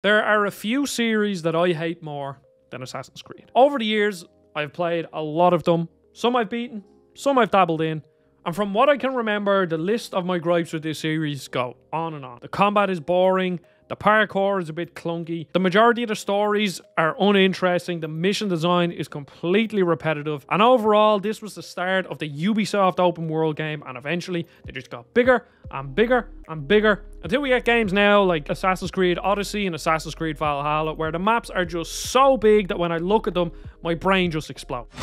There are a few series that I hate more than Assassin's Creed. Over the years, I've played a lot of them. Some I've beaten, some I've dabbled in. And from what I can remember, the list of my gripes with this series go on and on. The combat is boring, the parkour is a bit clunky, the majority of the stories are uninteresting, the mission design is completely repetitive, and overall this was the start of the Ubisoft open world game, and eventually they just got bigger and bigger and bigger until we get games now like Assassin's Creed Odyssey and Assassin's Creed Valhalla, where the maps are just so big that when I look at them, my brain just explodes.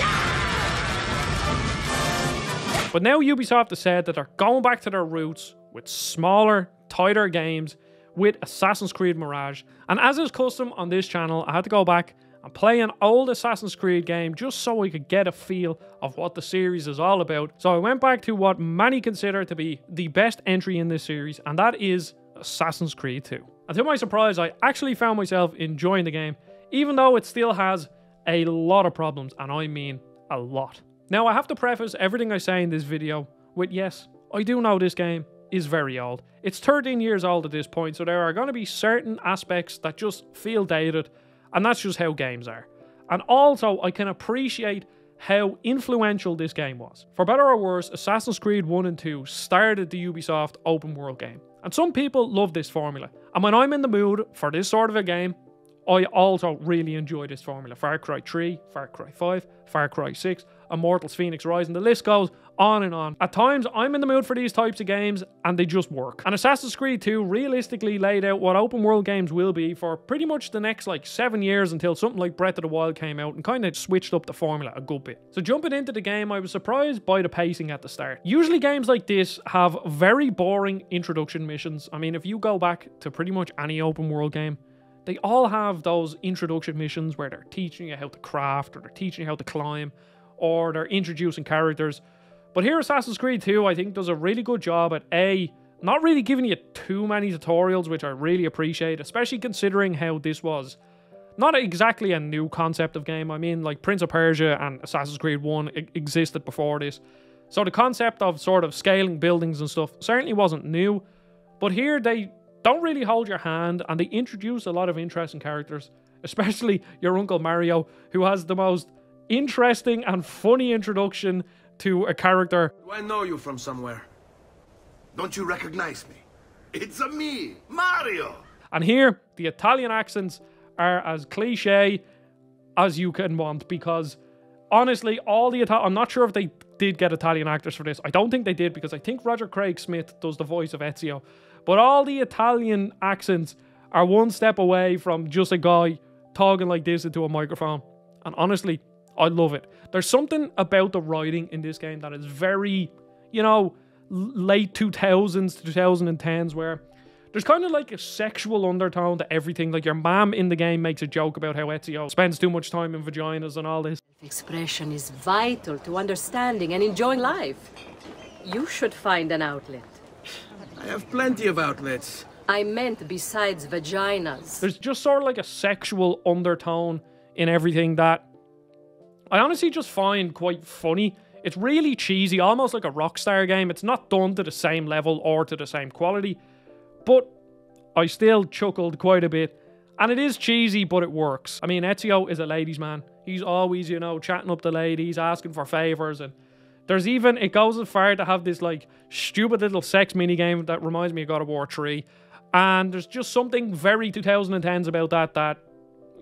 But now Ubisoft has said that they're going back to their roots with smaller, tighter games with Assassin's Creed Mirage. And as is custom on this channel, I had to go back and play an old Assassin's Creed game just so I could get a feel of what the series is all about. So I went back to what many consider to be the best entry in this series, and that is Assassin's Creed 2. And to my surprise, I actually found myself enjoying the game, even though it still has a lot of problems, and I mean a lot. Now, I have to preface everything I say in this video with, yes, I do know this game is very old. It's 13 years old at this point, so there are going to be certain aspects that just feel dated, and that's just how games are. And also, I can appreciate how influential this game was. For better or worse, Assassin's Creed 1 and 2 started the Ubisoft open world game. And some people love this formula. And when I'm in the mood for this sort of a game, I also really enjoy this formula. Far Cry 3, Far Cry 5, Far Cry 6, Immortals Phoenix Rising, the list goes on and on. At times, I'm in the mood for these types of games, and they just work. And Assassin's Creed 2 realistically laid out what open world games will be for pretty much the next 7 years until something like Breath of the Wild came out and kind of switched up the formula a good bit. So jumping into the game, I was surprised by the pacing at the start. Usually games like this have very boring introduction missions. I mean, if you go back to pretty much any open world game, they all have those introduction missions where they're teaching you how to craft, or they're teaching you how to climb, or they're introducing characters. But here Assassin's Creed 2, I think, does a really good job at not really giving you too many tutorials, which I really appreciate, especially considering how this was not exactly a new concept of game. I mean, like Prince of Persia and Assassin's Creed 1 existed before this. So the concept of sort of scaling buildings and stuff certainly wasn't new. But here they don't really hold your hand, and they introduce a lot of interesting characters, especially your Uncle Mario, who has the most interesting and funny introduction to a character. Do I know you from somewhere? Don't you recognize me? It's me, Mario! And here, the Italian accents are as cliche as you can want, because honestly, I'm not sure if they did get Italian actors for this. I don't think they did, because I think Roger Craig Smith does the voice of Ezio. But all the Italian accents are one step away from just a guy talking like this into a microphone. And honestly, I love it. There's something about the writing in this game that is very, late 2000s to 2010s, where there's kind of like a sexual undertone to everything. Like your mom in the game makes a joke about how Ezio spends too much time in vaginas and all this. Expression is vital to understanding and enjoying life. You should find an outlet. I have plenty of outlets. I meant besides vaginas. There's just sort of like a sexual undertone in everything that I honestly just find quite funny. It's really cheesy, almost like a Rockstar game. It's not done to the same level or to the same quality, but I still chuckled quite a bit. And it is cheesy, but it works. I mean, Ezio is a ladies' man. He's always, chatting up the ladies, asking for favors, and there's even, it goes as far to have this stupid little sex minigame that reminds me of God of War 3. And there's just something very 2010s about that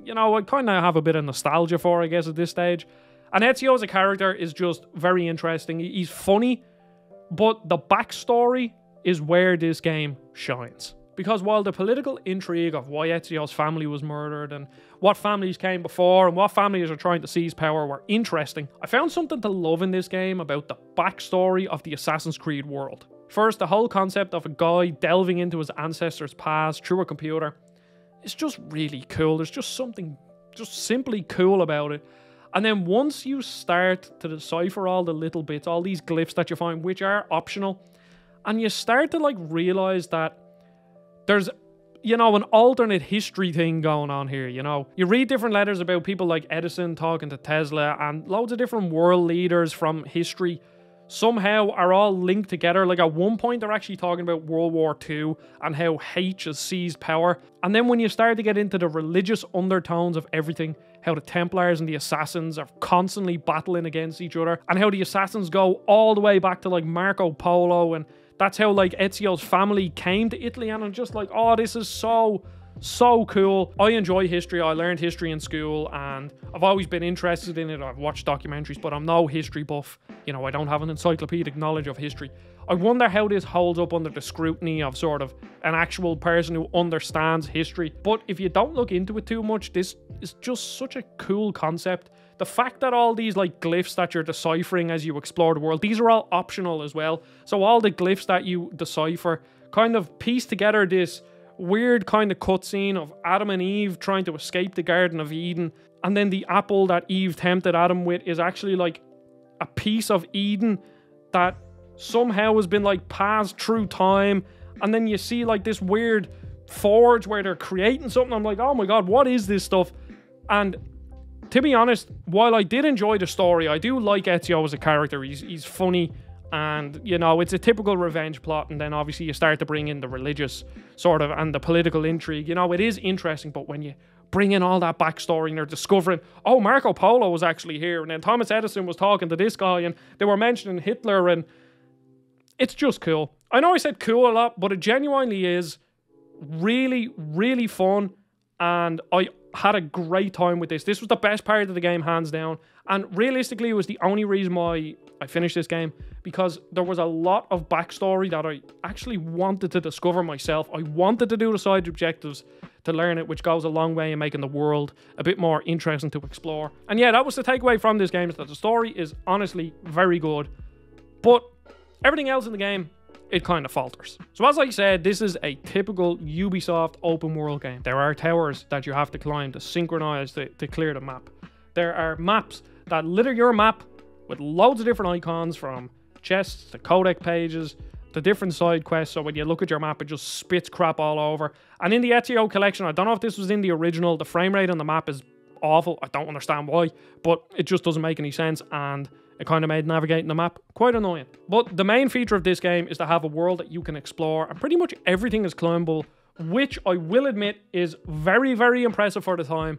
I kind of have a bit of nostalgia for, I guess, at this stage. And Ezio as a character is just very interesting. He's funny, but the backstory is where this game shines. Because while the political intrigue of why Ezio's family was murdered and what families came before and what families are trying to seize power were interesting, I found something to love in this game about the backstory of the Assassin's Creed world. First, the whole concept of a guy delving into his ancestors' past through a computer is just really cool. There's just something just simply cool about it. And then once you start to decipher all the little bits, all these glyphs that you find, which are optional, and you start to realize that there's, an alternate history thing going on here, You read different letters about people like Edison talking to Tesla and loads of different world leaders from history somehow are all linked together. Like at one point they're actually talking about World War II and how H has seized power. And then when you start to get into the religious undertones of everything, how the Templars and the Assassins are constantly battling against each other, and how the Assassins go all the way back to like Marco Polo, and that's how like Ezio's family came to Italy, and I'm just like, oh, this is so cool. I enjoy history. I learned history in school and I've always been interested in it. I've watched documentaries, but I'm no history buff. You know, I don't have an encyclopedic knowledge of history. I wonder how this holds up under the scrutiny of sort of an actual person who understands history. But if you don't look into it too much, this is just such a cool concept. The fact that all these like glyphs that you're deciphering as you explore the world, these are all optional as well. So all the glyphs that you decipher kind of piece together this weird kind of cutscene of Adam and Eve trying to escape the Garden of Eden, and then the apple that Eve tempted Adam with is actually like a piece of Eden that somehow has been like passed through time, and then you see like this weird forge where they're creating something. I'm like, oh my god, what is this stuff? And to be honest, while I did enjoy the story, I do like Ezio as a character. He's funny. And, you know, it's a typical revenge plot, and then obviously you start to bring in the religious sort of and the political intrigue. You know, it is interesting, but when you bring in all that backstory and they're discovering, oh, Marco Polo was actually here, and then Thomas Edison was talking to this guy, and they were mentioning Hitler, and it's just cool. I know I said cool a lot, but it genuinely is really, really fun, and I had a great time with this. This was the best part of the game, hands down, and realistically it was the only reason why I finished this game, because there was a lot of backstory that I actually wanted to discover myself. I wanted to do the side objectives to learn it, which goes a long way in making the world a bit more interesting to explore. And yeah, that was the takeaway from this game, is that the story is honestly very good, but everything else in the game, it kind of falters. So as I said, this is a typical Ubisoft open world game. There are towers that you have to climb to synchronize to clear the map. There are maps that litter your map with loads of different icons, from chests to codec pages to different side quests. So when you look at your map, it just spits crap all over. And in the Ezio collection, I don't know if this was in the original, the frame rate on the map is awful. I don't understand why, but it just doesn't make any sense, and it kind of made navigating the map quite annoying. But the main feature of this game is to have a world that you can explore, and pretty much everything is climbable, which I will admit is very, very impressive for the time.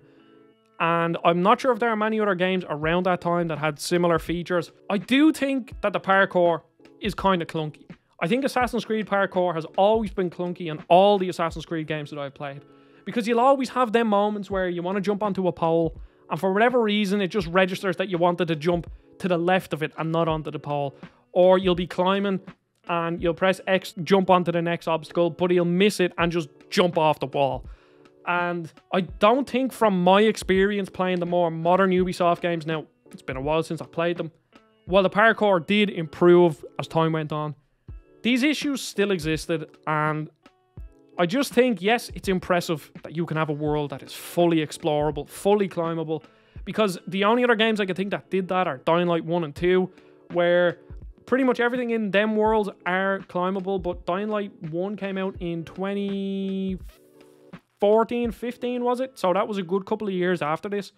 And I'm not sure if there are many other games around that time that had similar features. I do think that the parkour is kind of clunky. I think Assassin's Creed parkour has always been clunky in all the Assassin's Creed games that I've played, because you'll always have them moments where you want to jump onto a pole, and for whatever reason it just registers that you wanted to jump to the left of it and not onto the pole. Or you'll be climbing and you'll press X, jump onto the next obstacle, but you'll miss it and just jump off the wall. And I don't think, from my experience playing the more modern Ubisoft games, now it's been a while since I played them, while the parkour did improve as time went on, these issues still existed. And I just think, yes, it's impressive that you can have a world that is fully explorable, fully climbable, because the only other games I can think that did that are Dying Light 1 and 2, where pretty much everything in them worlds are climbable. But Dying Light 1 came out in 2014, 15 was it? So that was a good couple of years after this.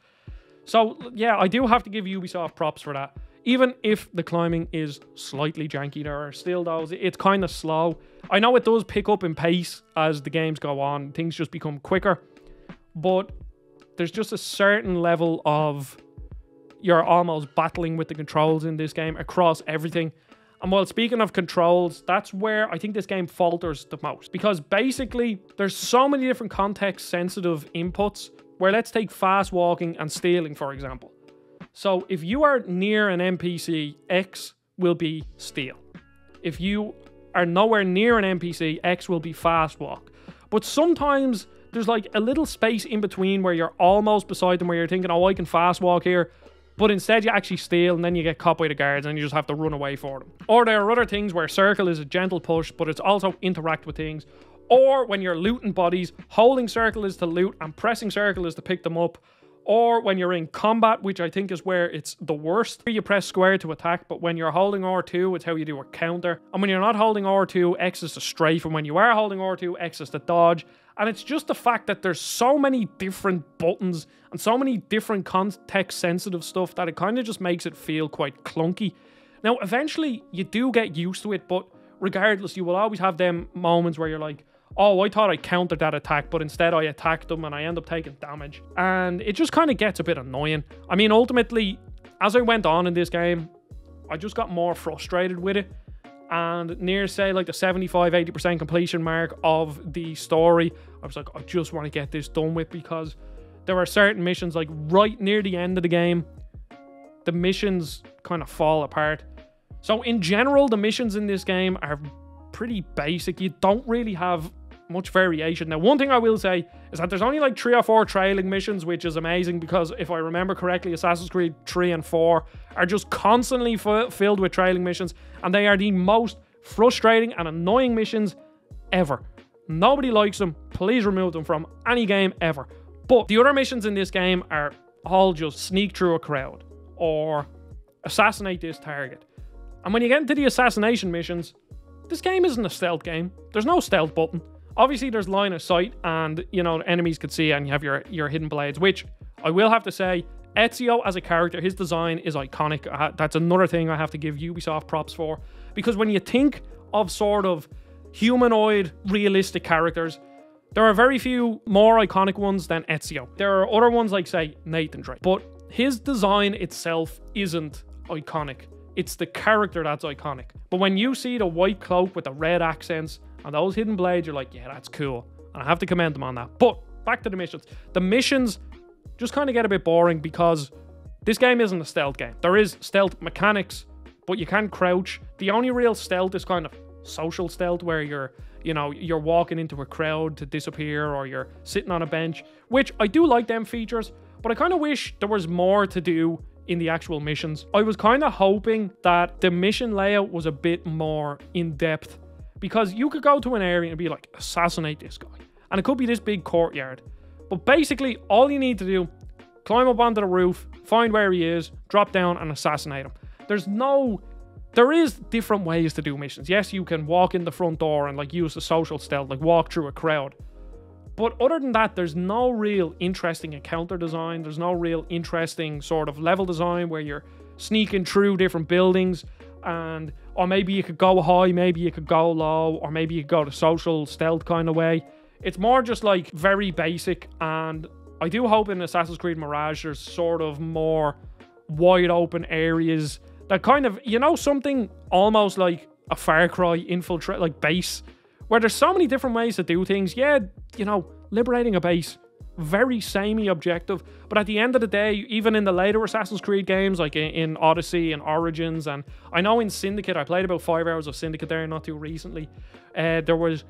So yeah, I do have to give Ubisoft props for that. Even if the climbing is slightly janky, there are still those, it's kind of slow. I know it does pick up in pace as the games go on, things just become quicker, but there's just a certain level of, you're almost battling with the controls in this game across everything. And while speaking of controls, that's where I think this game falters the most, because basically there's so many different context sensitive inputs, where let's take fast walking and stealing for example. So if you are near an NPC, X will be steal. If you are nowhere near an NPC, X will be fast walk. But sometimes there's like a little space in between where you're almost beside them, where you're thinking, oh, I can fast walk here, but instead you actually steal, and then you get caught by the guards and you just have to run away for them. Or there are other things where circle is a gentle push, but it's also interact with things. Or when you're looting bodies, holding circle is to loot and pressing circle is to pick them up. Or when you're in combat, which I think is where it's the worst, you press square to attack, but when you're holding R2, it's how you do a counter. And when you're not holding R2, X is to strafe, and when you are holding R2, X is to dodge. And it's just the fact that there's so many different buttons and so many different context-sensitive stuff that it kind of just makes it feel quite clunky. Now, eventually, you do get used to it, but regardless, you will always have them moments where you're like, oh, I thought I countered that attack, but instead I attacked them and I end up taking damage. And it just kind of gets a bit annoying. I mean, ultimately, as I went on in this game, I just got more frustrated with it. And near, say, like the 75-80% completion mark of the story, I was like, I just want to get this done with, because there are certain missions, like right near the end of the game, the missions kind of fall apart. So in general, the missions in this game are pretty basic. You don't really have much variation. Now, one thing I will say is that there's only like 3 or 4 trailing missions, which is amazing, because if I remember correctly, Assassin's Creed 3 and 4 are just constantly filled with trailing missions, and they are the most frustrating and annoying missions ever. Nobody likes them. Please remove them from any game ever. But the other missions in this game are all just sneak through a crowd or assassinate this target. And when you get into the assassination missions, this game isn't a stealth game. There's no stealth button. Obviously, there's line of sight, and, you know, enemies could see, and you have your hidden blades, which I will have to say, Ezio as a character, his design is iconic. That's another thing I have to give Ubisoft props for, because when you think of sort of humanoid, realistic characters, there are very few more iconic ones than Ezio. There are other ones like, say, Nathan Drake, but his design itself isn't iconic. It's the character that's iconic. But when you see the white cloak with the red accents and those hidden blades, you're like, yeah, that's cool. And I have to commend them on that. But back to the missions. The missions just kind of get a bit boring, because this game isn't a stealth game. There is stealth mechanics, but you can crouch. The only real stealth is kind of social stealth, where you're walking into a crowd to disappear, or you're sitting on a bench, which I do like them features, but I kind of wish there was more to do in the actual missions. I was kind of hoping that the mission layout was a bit more in depth, because you could go to an area and be like, assassinate this guy, and it could be this big courtyard, but basically all you need to do, climb up onto the roof, find where he is, drop down and assassinate him. There is different ways to do missions. Yes, you can walk in the front door and like use the social stealth, like walk through a crowd. But other than that, there's no real interesting encounter design. There's no real interesting sort of level design where you're sneaking through different buildings, or maybe you could go high, maybe you could go low, or maybe you could go the social stealth kind of way. It's more just like very basic, and I do hope in Assassin's Creed Mirage there's sort of more wide open areas that kind of, you know, something almost like a Far Cry infiltrate, like base, where there's so many different ways to do things. Yeah, you know, liberating a base, very samey objective, but at the end of the day, even in the later Assassin's Creed games, like in Odyssey and Origins, and I know in Syndicate, I played about 5 hours of Syndicate there not too recently, there was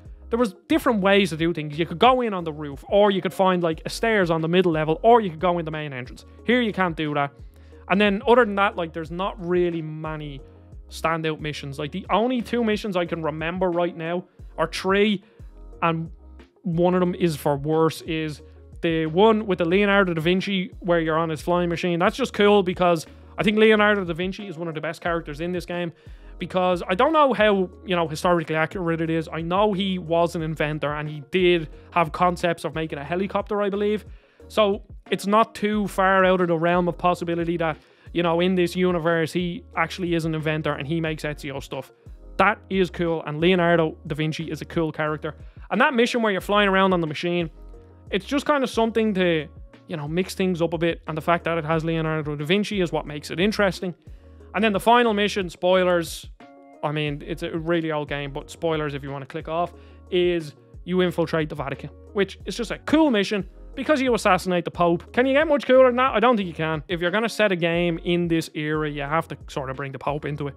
different ways to do things. You could go in on the roof, or you could find like a stairs on the middle level, or you could go in the main entrance. Here you can't do that. And then other than that, like, there's not really many standout missions. Like, the only 2 missions I can remember right now are 3, and one of them is for worse, is the one with the Leonardo da Vinci where you're on his flying machine. That's just cool, because I think Leonardo da Vinci is one of the best characters in this game, because I don't know how, you know, historically accurate it is. I know he was an inventor, and he did have concepts of making a helicopter, I believe. So it's not too far out of the realm of possibility that, you know, in this universe, he actually is an inventor and he makes Ezio stuff. That is cool, and Leonardo da Vinci is a cool character. And that mission where you're flying around on the machine, it's just kind of something to, you know, mix things up a bit, and the fact that it has Leonardo da Vinci is what makes it interesting. And then the final mission, spoilers, I mean, it's a really old game, but spoilers if you want to click off, is you infiltrate the Vatican, which is just a cool mission because you assassinate the Pope. Can you get much cooler than that? I don't think you can. If you're going to set a game in this era, you have to sort of bring the Pope into it.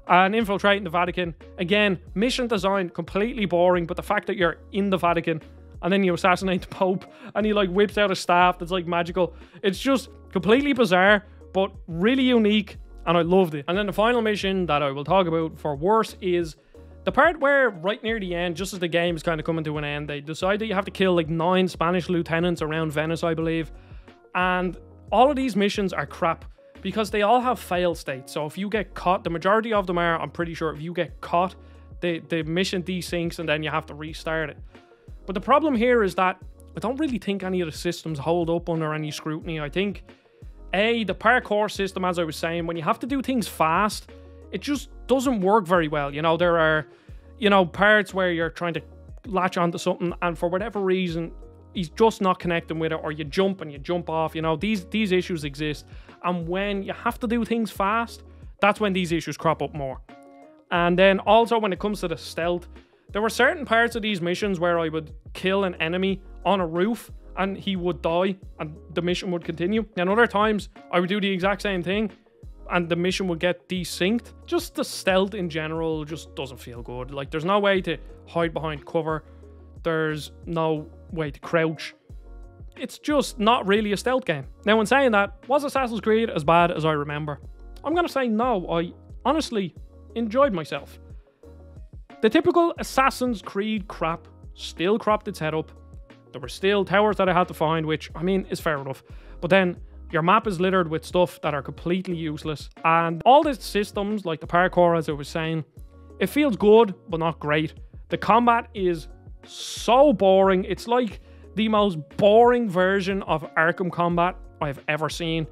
And infiltrating the Vatican, again, mission design completely boring, but the fact that you're in the Vatican and then you assassinate the Pope and he like whips out a staff that's like magical, it's just completely bizarre, but really unique, and I loved it. And then the final mission that I will talk about for worse is the part where right near the end, just as the game is kind of coming to an end, they decide that you have to kill like 9 Spanish lieutenants around Venice, I believe. And all of these missions are crap because they all have fail states. So if you get caught, the majority of them are, I'm pretty sure, if you get caught, the mission desyncs and then you have to restart it. But the problem here is that I don't really think any of the systems hold up under any scrutiny. I think, the parkour system, as I was saying, when you have to do things fast, it just doesn't work very well. You know, there are, you know, parts where you're trying to latch onto something and for whatever reason, he's just not connecting with it, or you jump and you jump off. You know, these issues exist. And when you have to do things fast, that's when these issues crop up more. And then also when it comes to the stealth, there were certain parts of these missions where I would kill an enemy on a roof and he would die and the mission would continue. And other times I would do the exact same thing and the mission would get desynced. Just the stealth in general just doesn't feel good. Like, there's no way to hide behind cover. There's no way to crouch. It's just not really a stealth game. Now, in saying that, was Assassin's Creed as bad as I remember? I'm going to say no. I honestly enjoyed myself. The typical Assassin's Creed crap still cropped its head up. There were still towers that I had to find, which, I mean, is fair enough. But then your map is littered with stuff that are completely useless. And all the systems, like the parkour, as I was saying, it feels good, but not great. The combat is so boring. It's like the most boring version of Arkham combat I've ever seen.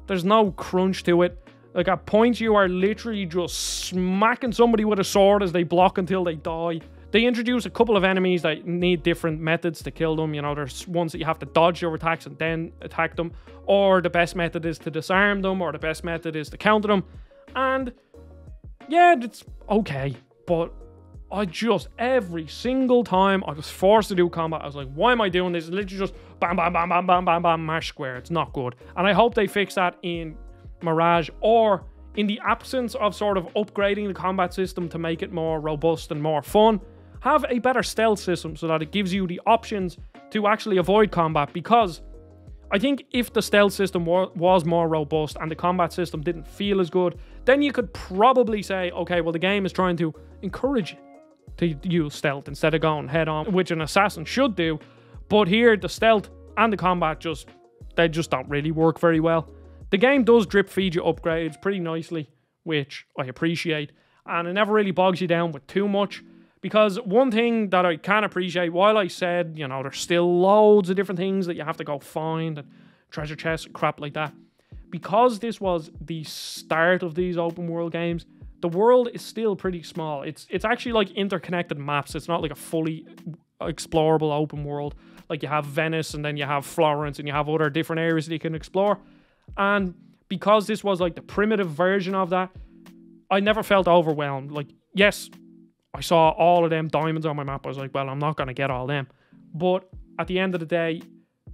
There's no crunch to it. Like, at points you are literally just smacking somebody with a sword as they block until they die. They introduce a couple of enemies that need different methods to kill them. You know, there's ones that you have to dodge your attacks and then attack them. Or the best method is to disarm them. Or the best method is to counter them. And yeah, it's okay. But I just, every single time I was forced to do combat, I was like, why am I doing this? It's literally just bam, bam, bam, bam, bam, bam, bam, mash square. It's not good. And I hope they fix that in Mirage, or in the absence of sort of upgrading the combat system to make it more robust and more fun, have a better stealth system so that it gives you the options to actually avoid combat. Because I think if the stealth system was more robust and the combat system didn't feel as good, then you could probably say, okay, well, the game is trying to encourage you to use stealth instead of going head on, which an assassin should do. But here, the stealth and the combat they just don't really work very well. The game does drip feed you upgrades pretty nicely, which I appreciate, and it never really bogs you down with too much. Because one thing that I can appreciate, while I said, you know, there's still loads of different things that you have to go find and treasure chests and crap like that, because this was the start of these open world games, the world is still pretty small. It's actually like interconnected maps. It's not like a fully explorable open world. Like, you have Venice and then you have Florence and you have other different areas that you can explore. And because this was like the primitive version of that, I never felt overwhelmed. Like, yes, I saw all of them diamonds on my map. I was like, well, I'm not going to get all them. But at the end of the day,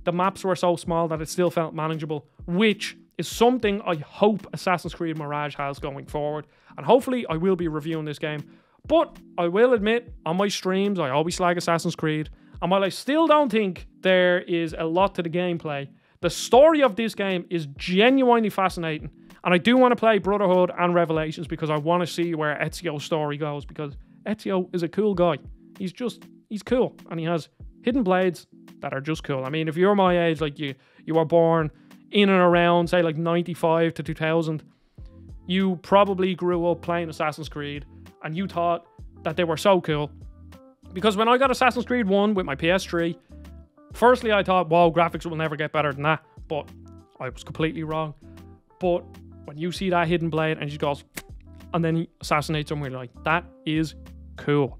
the maps were so small that it still felt manageable, which is something I hope Assassin's Creed Mirage has going forward. And hopefully I will be reviewing this game. But I will admit, on my streams, I always slag Assassin's Creed. And while I still don't think there is a lot to the gameplay, the story of this game is genuinely fascinating. And I do want to play Brotherhood and Revelations because I want to see where Ezio's story goes, because Ezio is a cool guy. He's cool. And he has hidden blades that are just cool. I mean, if you're my age, like you were born in and around, say, like 95 to 2000, you probably grew up playing Assassin's Creed and you thought that they were so cool. Because when I got Assassin's Creed 1 with my PS3, firstly, I thought, wow, graphics will never get better than that. But I was completely wrong. But when you see that hidden blade and he just goes, and then he assassinates someone, you're like, that is cool.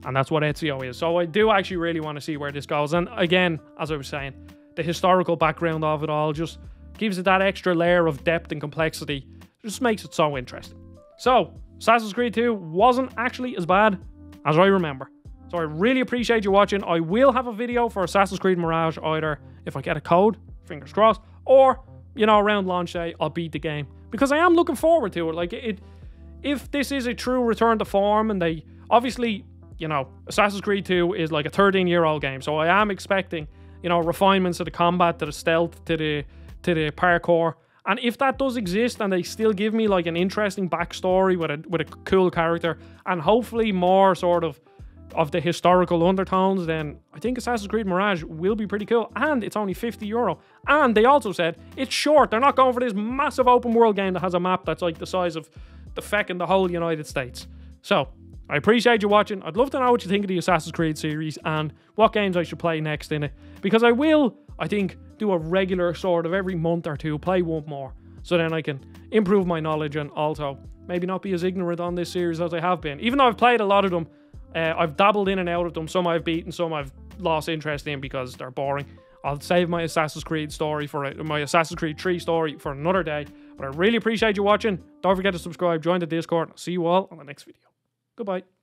And that's what Ezio is. So I do actually really want to see where this goes. And again, as I was saying, the historical background of it all just gives it that extra layer of depth and complexity. It just makes it so interesting. So, Assassin's Creed 2 wasn't actually as bad as I remember. So I really appreciate you watching. I will have a video for Assassin's Creed Mirage, either if I get a code, fingers crossed, or, you know, around launch day, I'll beat the game. Because I am looking forward to it. Like, if this is a true return to form, and they, obviously, you know, Assassin's Creed 2 is like a 13-year-old game, so I am expecting, you know, refinements to the combat, to the stealth, to the parkour. And if that does exist and they still give me like an interesting backstory with a cool character, and hopefully more sort of the historical undertones, then I think Assassin's Creed Mirage will be pretty cool. And it's only €50. And they also said it's short. They're not going for this massive open world game that has a map that's like the size of the feckin' the whole United States. So I appreciate you watching. I'd love to know what you think of the Assassin's Creed series and what games I should play next in it. Because I will, I think, do a regular sort of every month or two, play one more. So then I can improve my knowledge and also maybe not be as ignorant on this series as I have been. Even though I've played a lot of them, I've dabbled in and out of them. Some I've beaten, some I've lost interest in because they're boring. I'll save my Assassin's Creed story my Assassin's Creed 3 story for another day. But I really appreciate you watching. Don't forget to subscribe, join the Discord. I'll see you all on the next video. Goodbye.